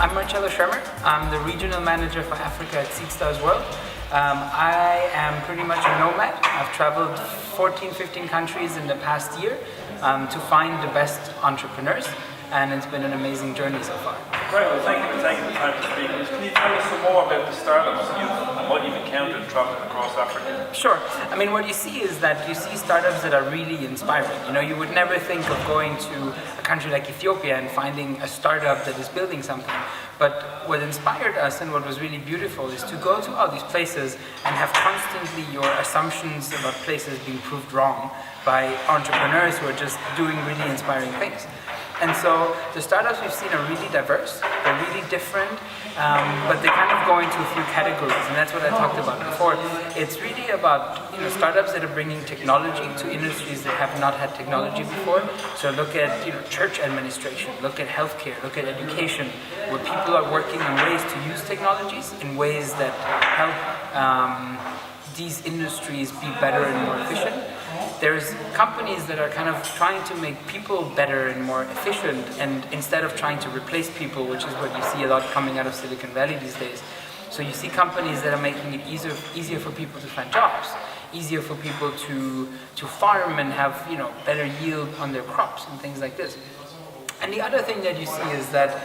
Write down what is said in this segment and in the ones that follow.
I'm Marcello Schermer. I'm the regional manager for Africa at Seedstars World. I am pretty much a nomad. I've traveled 14, 15 countries in the past year to find the best entrepreneurs, and it's been an amazing journey so far. Great, well thank you for taking the time to speak. Can you tell us some more about the startups and what you've encountered traveling across Africa? Sure. I mean, what you see is that you see startups that are really inspiring. You know, you would never think of going to a country like Ethiopia and finding a startup that is building something. But what inspired us and what was really beautiful is to go to all these places and have constantly your assumptions about places being proved wrong by entrepreneurs who are just doing really inspiring things. And so the startups we've seen are really diverse, they're really different, but they kind of go into a few categories, and that's what I talked about before. It's really about startups that are bringing technology to industries that have not had technology before. So look at church administration, look at healthcare, look at education, where people are working on ways to use technologies in ways that help these industries be better and more efficient. There's companies that are kind of trying to make people better and more efficient, and instead of trying to replace people, which is what you see a lot coming out of Silicon Valley these days. So you see companies that are making it easier for people to find jobs, easier for people to farm and have better yield on their crops and things like this. And the other thing that you see is that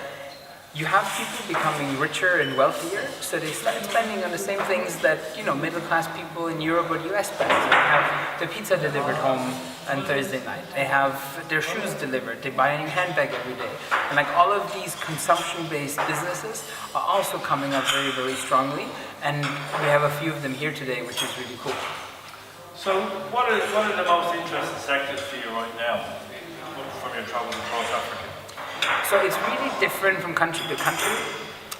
you have people becoming richer and wealthier, so they start spending on the same things that middle-class people in Europe or the US spend. So they have the pizza delivered home on Thursday night. They have their shoes delivered. They buy a new handbag every day. And like all of these consumption-based businesses are also coming up very, very strongly. And we have a few of them here today, which is really cool. So what are the most interesting sectors for you right now from your travels across Africa? So it's really different from country to country.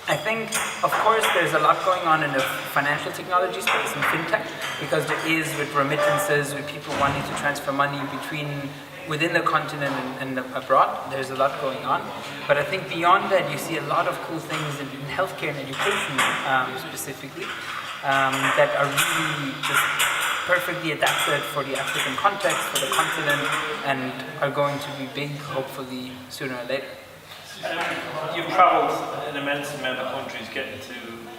I think, of course, there's a lot going on in the financial technology space and fintech, because there is with remittances, with people wanting to transfer money within the continent and abroad. There's a lot going on. But I think beyond that, you see a lot of cool things in healthcare and education specifically that are really just perfectly adapted for the African context, for the continent, and are going to be big, hopefully, sooner or later. You've travelled an immense amount of countries getting to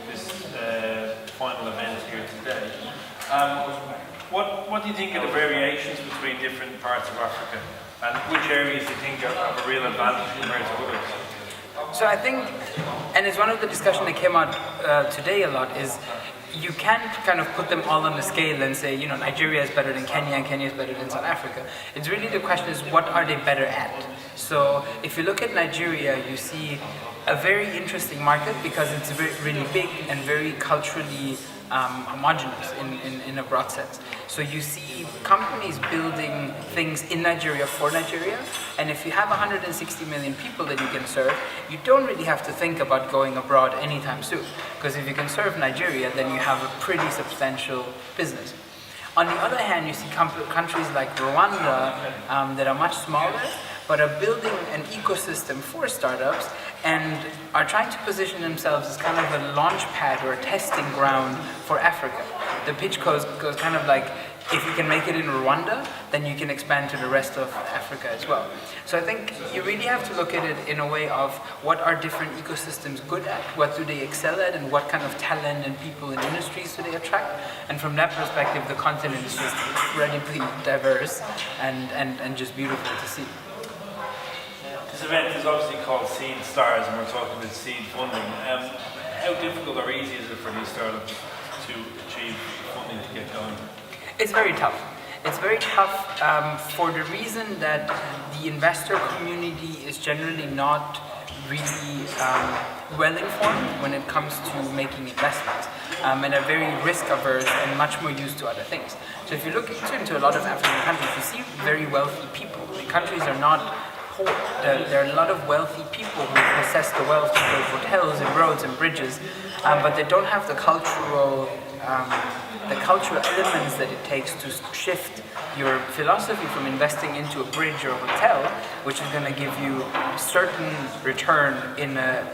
this final event here today. What do you think are the variations between different parts of Africa, and which areas do you think have a real advantage compared to others? So I think, and it's one of the discussion that came out today a lot, is you can't kind of put them all on the scale and say, Nigeria is better than Kenya and Kenya is better than South Africa. It's really the question is, what are they better at? So if you look at Nigeria, you see a very interesting market because it's really big and very culturally homogenous in a broad sense. So you see companies building things in Nigeria for Nigeria, and if you have 160 million people that you can serve, you don't really have to think about going abroad anytime soon, because if you can serve Nigeria, then you have a pretty substantial business. On the other hand, you see countries like Rwanda that are much smaller, but are building an ecosystem for startups and are trying to position themselves as kind of a launch pad or a testing ground for Africa. The pitch goes kind of like, if you can make it in Rwanda, then you can expand to the rest of Africa as well. So I think you really have to look at it in a way of what are different ecosystems good at, what do they excel at, and what kind of talent and people and industries do they attract. And from that perspective, the continent is just incredibly diverse and just beautiful to see. This event is obviously called Seedstars, and we're talking about seed funding. How difficult or easy is it for these startups to achieve funding to get going? It's very tough. It's very tough for the reason that the investor community is generally not really well informed when it comes to making investments, and are very risk averse and much more used to other things. So if you look into a lot of African countries, you see very wealthy people. The countries are not poor. There are a lot of wealthy people who possess the wealth to build hotels and roads and bridges, but they don't have the cultural elements that it takes to shift your philosophy from investing into a bridge or a hotel, which is going to give you certain return in a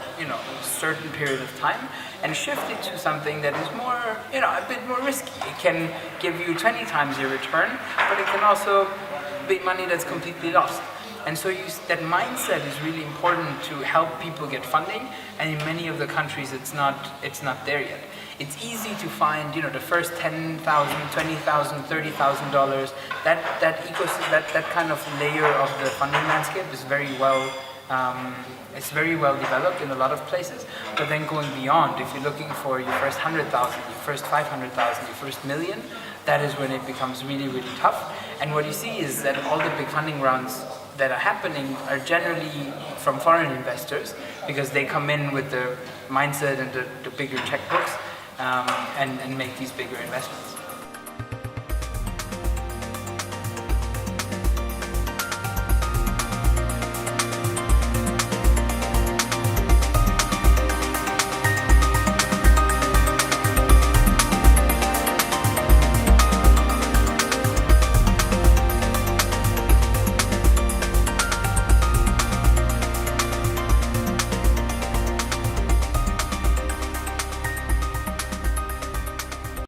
certain period of time, and shift it to something that is more a bit more risky. It can give you 20 times your return, but it can also be money that's completely lost. And so that mindset is really important to help people get funding, and in many of the countries it's not there yet. It's easy to find, the first $10,000, $20,000, $30,000. That ecosystem, that kind of layer of the funding landscape is very well. It's very well developed in a lot of places. But then going beyond, if you're looking for your first 100,000, your first 500,000, your first million, that is when it becomes really, really tough. And what you see is that all the big funding rounds that are happening are generally from foreign investors, because they come in with the mindset and the bigger checkbooks and make these bigger investments.